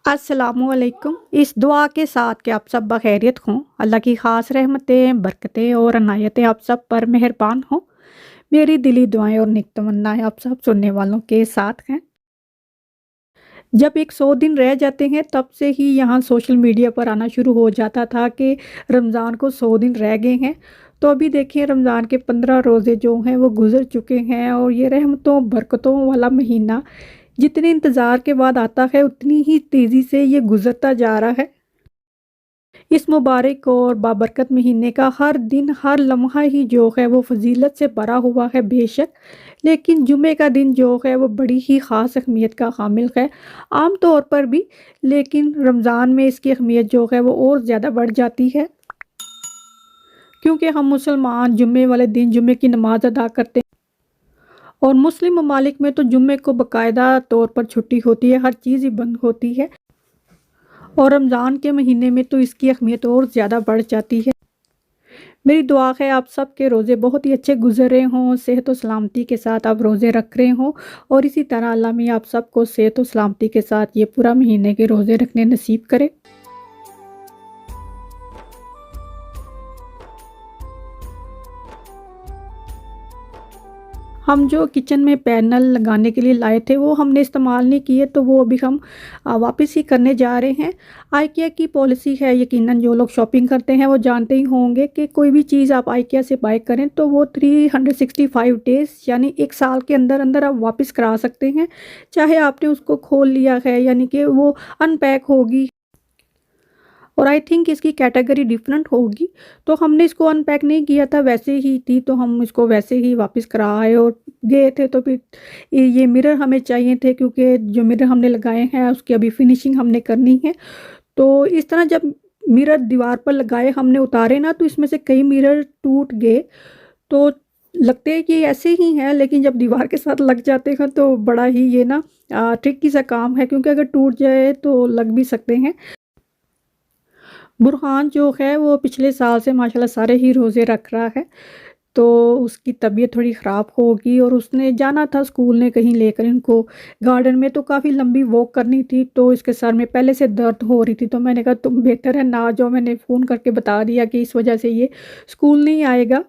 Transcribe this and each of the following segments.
अस्सलामुअलैकुम। इस दुआ के साथ कि आप सब बखैरियत हों, अल्लाह की ख़ास रहमतें, बरकतें और अनायतें आप सब पर मेहरबान हों। मेरी दिली दुआएं और नेक तमन्नाएं आप सब सुनने वालों के साथ हैं। जब एक 100 दिन रह जाते हैं तब से ही यहाँ सोशल मीडिया पर आना शुरू हो जाता था कि रमज़ान को 100 दिन रह गए हैं। तो अभी देखिए रमज़ान के 15 रोज़े जो हैं वो गुज़र चुके हैं और ये रहमतों बरकतों वाला महीना जितने इंतज़ार के बाद आता है उतनी ही तेज़ी से ये गुज़रता जा रहा है। इस मुबारक और बाबरकत महीने का हर दिन हर लम्हा ही जो है वो फ़जीलत से भरा हुआ है बेशक, लेकिन जुमे का दिन जो है वो बड़ी ही ख़ास अहमियत का हामिल है आम तौर पर भी, लेकिन रमज़ान में इसकी अहमियत जो है वो और ज़्यादा बढ़ जाती है क्योंकि हम मुसलमान जुम्मे वाले दिन जुम्मे की नमाज़ अदा करते हैं और मुस्लिम ममालिक में तो जुम्मे को बाकायदा तौर पर छुट्टी होती है, हर चीज़ ही बंद होती है और रमज़ान के महीने में तो इसकी अहमियत और ज़्यादा बढ़ जाती है। मेरी दुआ है आप सब के रोज़े बहुत ही अच्छे गुज़र रहे हों, सेहत व सलामती के साथ आप रोज़े रख रहे हों और इसी तरह अल्लाह मियाँ आप सबको सेहत व सलामती के साथ ये पूरा महीने के रोज़े रखने नसीब करे। हम जो किचन में पैनल लगाने के लिए लाए थे वो हमने इस्तेमाल नहीं किए, तो वो अभी हम वापस ही करने जा रहे हैं। आइकिया की पॉलिसी है, यकीनन जो लोग शॉपिंग करते हैं वो जानते ही होंगे कि कोई भी चीज़ आप आइकिया से बाय करें तो वो 365 डेज़ यानी 1 साल के अंदर अंदर आप वापस करा सकते हैं। चाहे आपने उसको खोल लिया है यानी कि वो अनपैक होगी और आई थिंक इसकी कैटेगरी डिफरेंट होगी, तो हमने इसको अनपैक नहीं किया था, वैसे ही थी तो हम इसको वैसे ही वापस करा आए और गए थे। तो फिर ये मिरर हमें चाहिए थे क्योंकि जो मिरर हमने लगाए हैं उसकी अभी फिनिशिंग हमने करनी है। तो इस तरह जब मिरर दीवार पर लगाए हमने उतारे ना तो इसमें से कई मिरर टूट गए। तो लगते हैं कि ऐसे ही हैं, लेकिन जब दीवार के साथ लग जाते हैं तो बड़ा ही ये ना ट्रिकी सा काम है, क्योंकि अगर टूट जाए तो लग भी सकते हैं। बुरहान जो है वो पिछले साल से माशाल्लाह सारे ही रोज़े रख रहा है, तो उसकी तबीयत थोड़ी ख़राब होगी और उसने जाना था स्कूल ने कहीं लेकर इनको गार्डन में, तो काफ़ी लंबी वॉक करनी थी, तो इसके सर में पहले से दर्द हो रही थी। तो मैंने कहा तुम बेहतर है ना जाओ, मैंने फ़ोन करके बता दिया कि इस वजह से ये स्कूल नहीं आएगा।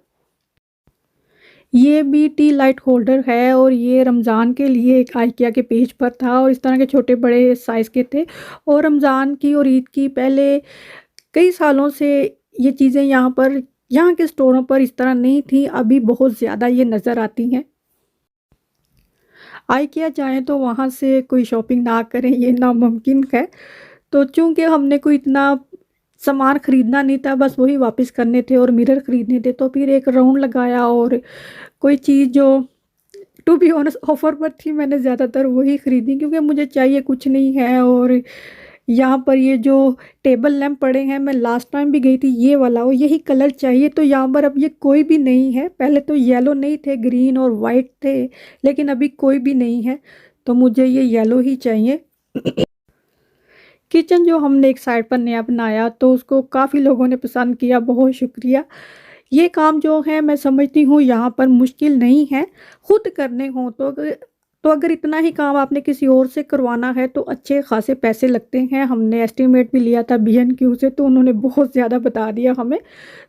ये भी टी लाइट होल्डर है और ये रमज़ान के लिए एक आइकिया के पेज पर था और इस तरह के छोटे बड़े साइज़ के थे और रमज़ान की और ईद की पहले कई सालों से ये चीज़ें यहाँ के स्टोरों पर इस तरह नहीं थी, अभी बहुत ज़्यादा ये नज़र आती हैं। आइकिया जाएँ तो वहाँ से कोई शॉपिंग ना करें ये नामुमकिन है। तो चूँकि हमने कोई इतना सामान ख़रीदना नहीं था, बस वही वापस करने थे और मिरर ख़रीदने थे, तो फिर एक राउंड लगाया और कोई चीज़ जो टू बी ऑनेस्ट ऑफ़र पर थी मैंने ज़्यादातर वही ख़रीदी, क्योंकि मुझे चाहिए कुछ नहीं है। और यहाँ पर ये जो टेबल लैंप पड़े हैं, मैं लास्ट टाइम भी गई थी ये वाला और यही कलर चाहिए, तो यहाँ पर अब ये कोई भी नहीं है। पहले तो येलो नहीं थे, ग्रीन और वाइट थे, लेकिन अभी कोई भी नहीं है, तो मुझे ये येलो ही चाहिए। किचन जो हमने एक साइड पर नया बनाया तो उसको काफ़ी लोगों ने पसंद किया, बहुत शुक्रिया। ये काम जो है मैं समझती हूँ यहाँ पर मुश्किल नहीं है, खुद करने हों तो अगर इतना ही काम आपने किसी और से करवाना है तो अच्छे खासे पैसे लगते हैं। हमने एस्टीमेट भी लिया था B&Q से, तो उन्होंने बहुत ज़्यादा बता दिया हमें।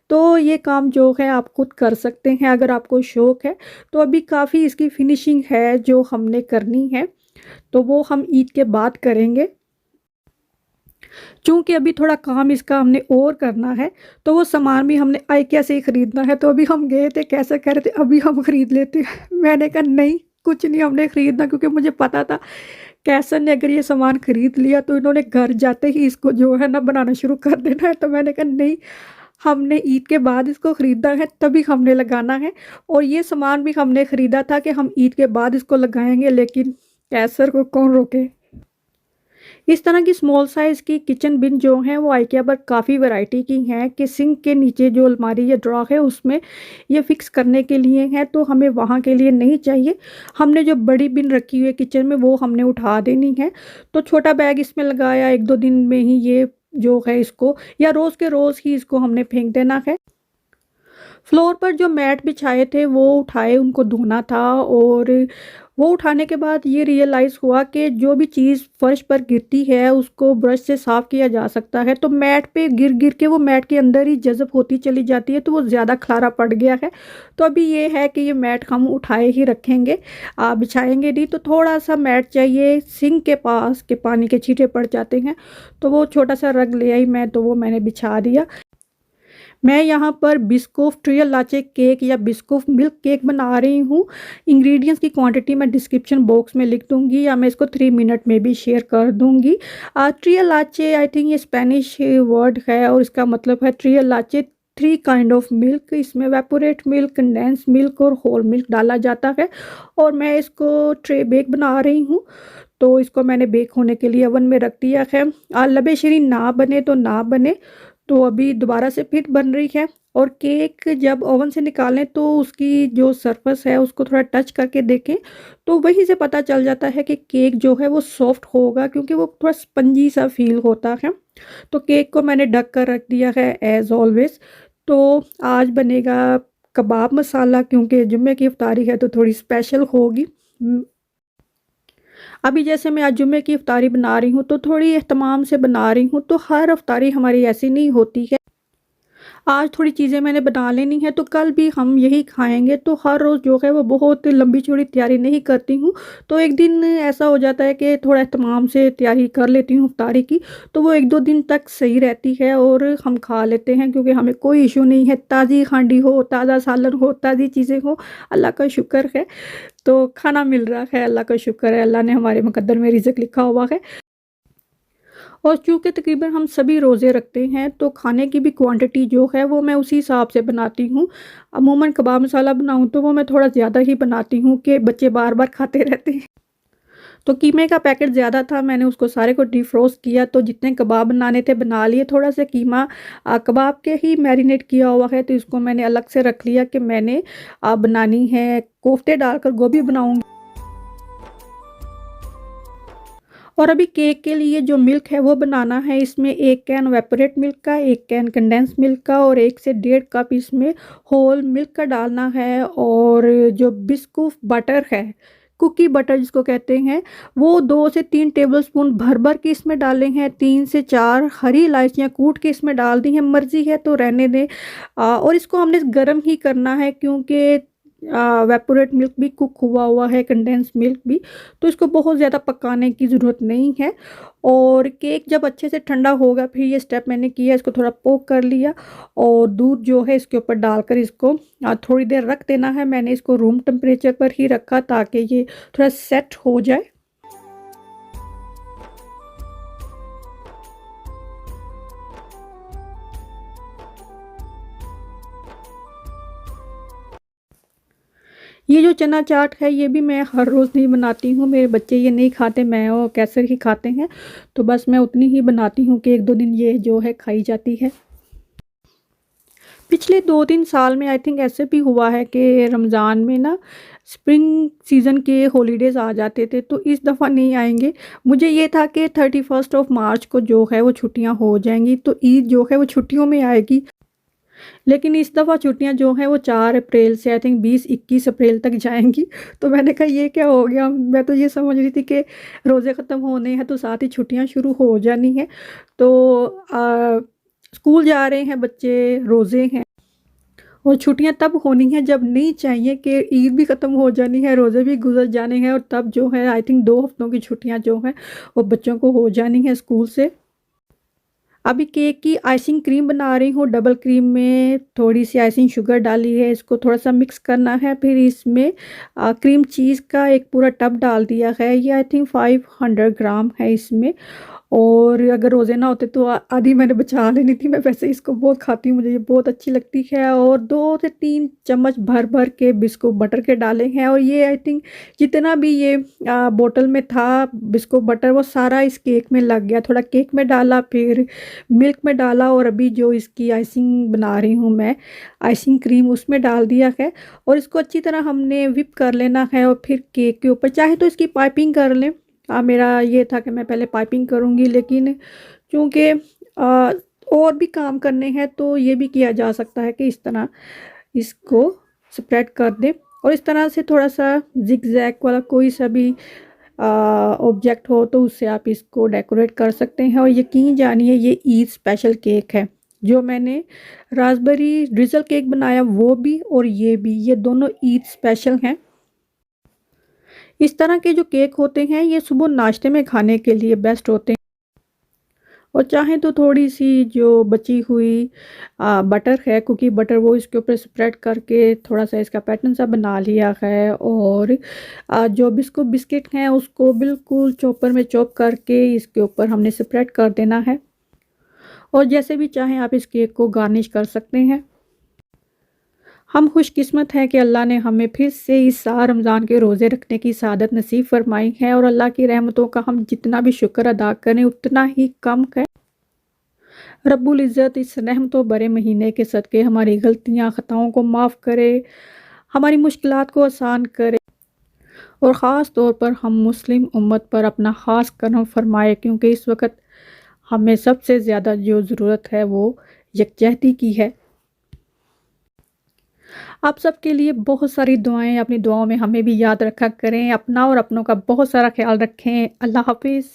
तो ये काम जो है आप खुद कर सकते हैं अगर आपको शौक़ है। तो अभी काफ़ी इसकी फिनिशिंग है जो हमने करनी है, तो वो हम ईद के बाद करेंगे। चूँकि अभी थोड़ा काम इसका हमने और करना है, तो वो सामान भी हमने आइकिया से ही ख़रीदना है। तो अभी हम गए थे, कैसे कह रहे थे अभी हम ख़रीद लेते हैं। मैंने कहा नहीं, कुछ नहीं हमने ख़रीदना, क्योंकि मुझे पता था कैसन ने अगर ये सामान ख़रीद लिया तो इन्होंने घर जाते ही इसको जो है ना बनाना शुरू कर देना है। तो मैंने कहा नहीं, हमने ईद के बाद इसको ख़रीदना है तभी हमने लगाना है। और ये सामान भी हमने ख़रीदा था कि हम ईद के बाद इसको लगाएंगे, लेकिन कैसर को कौन रोके। इस तरह की स्मॉल साइज़ की किचन बिन जो हैं वो आइकिया पर काफ़ी वैरायटी की हैं कि सिंक के नीचे जो अलमारी या ड्रॉ है उसमें ये फ़िक्स करने के लिए हैं, तो हमें वहाँ के लिए नहीं चाहिए। हमने जो बड़ी बिन रखी हुई है किचन में वो हमने उठा देनी है, तो छोटा बैग इसमें लगाया, 1-2 दिन में ही ये जो है इसको या रोज़ के रोज़ ही इसको हमने फेंक देना है। फ्लोर पर जो मैट बिछाए थे वो उठाए, उनको धोना था और वो उठाने के बाद ये रियलाइज़ हुआ कि जो भी चीज़ फर्श पर गिरती है उसको ब्रश से साफ़ किया जा सकता है, तो मैट पे गिर गिर के वो मैट के अंदर ही जज़ब होती चली जाती है, तो वो ज़्यादा खलारा पड़ गया है। तो अभी ये है कि ये मैट हम उठाए ही रखेंगे, बिछाएंगे नहीं। तो थोड़ा सा मैट चाहिए सिंक के पास के पानी के छींटे पड़ जाते हैं, तो वो छोटा सा रग ले आई मैं, तो वो मैंने बिछा दिया। मैं यहाँ पर बिस्कुफ ट्रियल लाचे केक या बिस्कुफ मिल्क केक बना रही हूँ। इंग्रेडिएंट्स की क्वांटिटी मैं डिस्क्रिप्शन बॉक्स में लिख दूँगी या मैं इसको 3 मिनट में भी शेयर कर दूँगी। ट्रियल लाचे आई थिंक ये स्पेनिश वर्ड है और इसका मतलब है ट्रियल लाचे, 3 काइंड ऑफ मिल्क। इसमें वेपोरेट मिल्क, कंडेंस मिल्क और होल मिल्क डाला जाता है और मैं इसको ट्रे बेक बना रही हूँ। तो इसको मैंने बेक होने के लिए ओवन में रख दिया है। लबे शरीर ना बने तो ना बने, तो अभी दोबारा से फिर बन रही है। और केक जब ओवन से निकालें तो उसकी जो सरफेस है उसको थोड़ा टच करके देखें, तो वहीं से पता चल जाता है कि केक जो है वो सॉफ्ट होगा, क्योंकि वो थोड़ा स्पंजी सा फील होता है। तो केक को मैंने ढक कर रख दिया है एज़ ऑलवेज़। तो आज बनेगा कबाब मसाला, क्योंकि जुम्मे की इफ्तारी है तो थोड़ी स्पेशल होगी। अभी जैसे मैं आज जुम्मे की इफ्तारी बना रही हूँ तो थोड़ी एहतमाम से बना रही हूँ, तो हर इफ्तारी हमारी ऐसी नहीं होती है। आज थोड़ी चीज़ें मैंने बना लेनी है तो कल भी हम यही खाएँगे, तो हर रोज़ जो है वो बहुत लंबी-चौड़ी तैयारी नहीं करती हूँ। तो एक दिन ऐसा हो जाता है कि थोड़ा एहतमाम से तैयारी कर लेती हूँ इफ्तारी की, तो वो 1-2 दिन तक सही रहती है और हम खा लेते हैं, क्योंकि हमें कोई इश्यू नहीं है। ताज़ी हांडी हो, ताज़ा सालन हो, ताज़ी चीज़ें हो, अल्लाह का शुक्र है। तो खाना मिल रहा है, अल्लाह का शुक्र है, अल्लाह ने हमारे मुकद्दर में रिज़्क लिखा हुआ है। और चूँकि तकरीबन हम सभी रोज़े रखते हैं, तो खाने की भी क्वांटिटी जो है वो मैं उसी हिसाब से बनाती हूँ। अमूमन कबाब मसाला बनाऊँ तो वो मैं थोड़ा ज़्यादा ही बनाती हूँ कि बच्चे बार-बार खाते रहते हैं। तो कीमे का पैकेट ज़्यादा था, मैंने उसको सारे को डिफ्रोस्ट किया, तो जितने कबाब बनाने थे बना लिए। थोड़ा सा कीमा कबाब के ही मैरिनेट किया हुआ है, तो इसको मैंने अलग से रख लिया कि मैंने बनानी है कोफ्ते डालकर गोभी बनाऊँगी। और अभी केक के लिए जो मिल्क है वो बनाना है। इसमें 1 कैन वेपोरेट मिल्क का, 1 कैन कंडेंस मिल्क का और 1 से 1.5 कप इसमें होल मिल्क का डालना है। और जो बिस्कुफ बटर है, कुकी बटर जिसको कहते हैं, वो 2 से 3 टेबलस्पून भर-भर के इसमें डाले हैं। 3 से 4 हरी इलायचियाँ कूट के इसमें डाल दी हैं, मर्ज़ी है तो रहने दें। और इसको हमने गर्म ही करना है, क्योंकि वेपोरेट मिल्क भी कुक हुआ हुआ है, कंडेंस मिल्क भी, तो इसको बहुत ज़्यादा पकाने की ज़रूरत नहीं है। और केक जब अच्छे से ठंडा होगा, फिर ये स्टेप मैंने किया, इसको थोड़ा पोक कर लिया और दूध जो है इसके ऊपर डालकर इसको थोड़ी देर रख देना है। मैंने इसको रूम टेम्परेचर पर ही रखा ताकि ये थोड़ा सेट हो जाए। ये जो चना चाट है ये भी मैं हर रोज़ नहीं बनाती हूँ, मेरे बच्चे ये नहीं खाते, मैं और कैसर ही खाते हैं, तो बस मैं उतनी ही बनाती हूँ कि 1-2 दिन ये जो है खाई जाती है। पिछले 2-3 साल में आई थिंक ऐसे भी हुआ है कि रमज़ान में ना स्प्रिंग सीज़न के हॉलीडेज़ आ जाते थे, तो इस दफ़ा नहीं आएँगे। मुझे ये था कि 31st ऑफ मार्च को जो है वो छुट्टियाँ हो जाएँगी, तो ईद जो है वो छुट्टियों में आएगी। लेकिन इस दफ़ा छुट्टियां जो हैं वो 4 अप्रैल से आई थिंक 20-21 अप्रैल तक जाएंगी। तो मैंने कहा ये क्या हो गया, मैं तो ये समझ रही थी कि रोज़े ख़त्म होने हैं तो साथ ही छुट्टियां शुरू हो जानी हैं। तो स्कूल जा रहे हैं बच्चे, रोज़े हैं और छुट्टियां तब होनी है जब नहीं चाहिए कि ईद भी ख़त्म हो जानी है, रोज़े भी गुजर जाने हैं, और तब जो है आई थिंक 2 हफ्तों की छुट्टियां जो हैं वो बच्चों को हो जानी है स्कूल से। अभी केक की आइसिंग क्रीम बना रही हूँ। डबल क्रीम में थोड़ी सी आइसिंग शुगर डाली है, इसको थोड़ा सा मिक्स करना है। फिर इसमें क्रीम चीज़ का एक पूरा टब डाल दिया है, ये आई थिंक 500 ग्राम है इसमें। और अगर रोज़े ना होते तो आधी मैंने बचा लेनी थी, मैं वैसे इसको बहुत खाती हूँ, मुझे ये बहुत अच्छी लगती है। और 2 से 3 चम्मच भर भर के बिस्कुट बटर के डाले हैं, और ये आई थिंक जितना भी ये बोतल में था बिस्कुट बटर वो सारा इस केक में लग गया। थोड़ा केक में डाला, फिर मिल्क में डाला, और अभी जो इसकी आइसिंग बना रही हूँ मैं, आइसिंग क्रीम उसमें डाल दिया है। और इसको अच्छी तरह हमने विप कर लेना है, और फिर केक के ऊपर चाहे तो इसकी पाइपिंग कर लें। मेरा ये था कि मैं पहले पाइपिंग करूँगी, लेकिन चूँकि और भी काम करने हैं तो ये भी किया जा सकता है कि इस तरह इसको स्प्रेड कर दें। और इस तरह से थोड़ा सा जिग-जैग वाला कोई सा भी ऑब्जेक्ट हो तो उससे आप इसको डेकोरेट कर सकते हैं। और यकीन जानिए ये ईद स्पेशल केक है। जो मैंने रास्पबेरी ड्रिज़ल केक बनाया वो भी और ये भी, ये दोनों ईद स्पेशल हैं। इस तरह के जो केक होते हैं ये सुबह नाश्ते में खाने के लिए बेस्ट होते हैं। और चाहें तो थोड़ी-सी जो बची हुई बटर है, कुकी बटर, वो इसके ऊपर स्प्रेड करके थोड़ा-सा इसका पैटर्न सा बना लिया है। और जो बिस्किट हैं उसको बिल्कुल चॉपर में चॉप करके इसके ऊपर हमने स्प्रेड कर देना है। और जैसे भी चाहें आप इस केक को गार्निश कर सकते हैं। हम खुशकिस्मत हैं कि अल्लाह ने हमें फिर से इस साल रमज़ान के रोज़े रखने की सआदत नसीब फरमाई है। और अल्लाह की रहमतों का हम जितना भी शुक्र अदा करें उतना ही कम है। रब्बुल इज़्ज़त इस रहमतों भरे महीने के सदक़े हमारी गलतियाँ ख़ताओं को माफ़ करे, हमारी मुश्किलात को आसान करे और ख़ास तौर पर हम मुस्लिम उम्मत पर अपना ख़ास करम फरमाए, क्योंकि इस वक्त हमें सबसे ज़्यादा जो ज़रूरत है वो यकजहती की है। आप सबके लिए बहुत सारी दुआएं, अपनी दुआओं में हमें भी याद रखा करें। अपना और अपनों का बहुत सारा ख्याल रखें। अल्लाह हाफिज़।